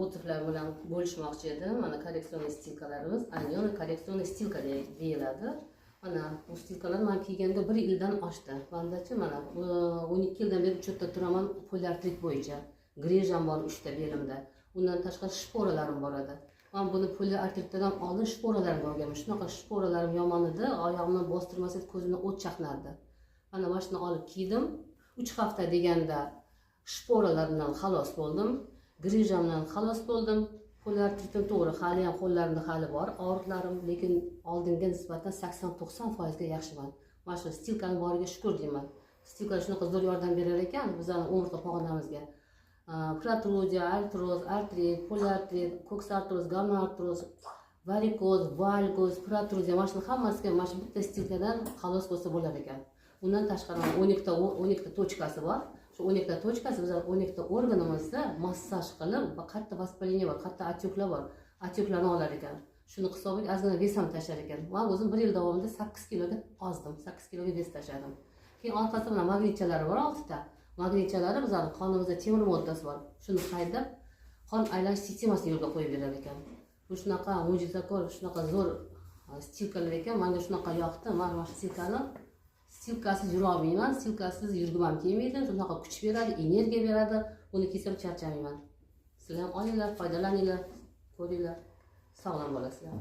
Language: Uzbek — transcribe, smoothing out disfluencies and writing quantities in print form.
otiblar bilan bo'lishmoqchi edim. Mana korreksionniy stilkalarimiz, aynan korreksionniy stilka deyiladi. Mana bu stilkalar men kiyganda 1 yildan oshdi. Mendachi mana 12 yildan beri uchta turaman poliartrit bo'yicha. Grejam bor 3 ta belimda. Undan tashqari shporalarim bor edi. Men buni poliartritdan oldin shporalarimga olganman. Shunaqa shporalarim yomon edi, oyog'imni bostirmasa ko'zimdan o't chaqnardi. Mana shuni olib kiydim. 3 hafta deganda shporalarimdan xalos bo'ldim. Grejamdan xalos bo'ldim. Poliartritim to'g'ri, hali ham qo'llarimda hali bor og'riqlarim, lekin oldinga nisbatan 80-90% ga yaxshiman. Mana shu stilkaning boriga shukr deyman. Stilka shunaqa zo'r yordam berar ekan bizning umrga pog'onamizga. Protruzia, artroz, artrit, poliartrit, koksartroz, gammaartroz, varikoz, valgoz, protruzia, mana shu hammasiga mana shu bitta stilkadan xalos bo'lsa bo'lar ekan. Undan tashqari 12 ta tochkasi bor. Shu 12 ta tochkasi bizning 12 ta organimizda massaj qilib, qatta vоспаление bor, qatta отекlar bor. Отекlarni olar ekan. Shuni hisobiga ozgina vesam tashlar ekan. Men o'zim 1 yil davomida 8 kiloga ozdim, 8 kiloga ves tashladim. Keyin orqasida mana magnitchalari bor 6 ta. Magnitchalari bizning qonimizda temir moddasi bor. Shuni haydab, qon aylanish sistemasini yo'lga qo'yib berar ekan. Bu shunaqa mo'jizakor, shunaqa zo'r stilkalar ekan. Menga shunaqa yoqdi. Men mana shu stilkasiz yurolmayman, stilkasiz yurgim ham kelmaydi. Shunaqa kuch beradi, energiya beradi. Uni kiysam charchamayman. Sizlar ham olinglar, foydalaninglar, ko'ringlar. Sog'lom bo'lasizlar.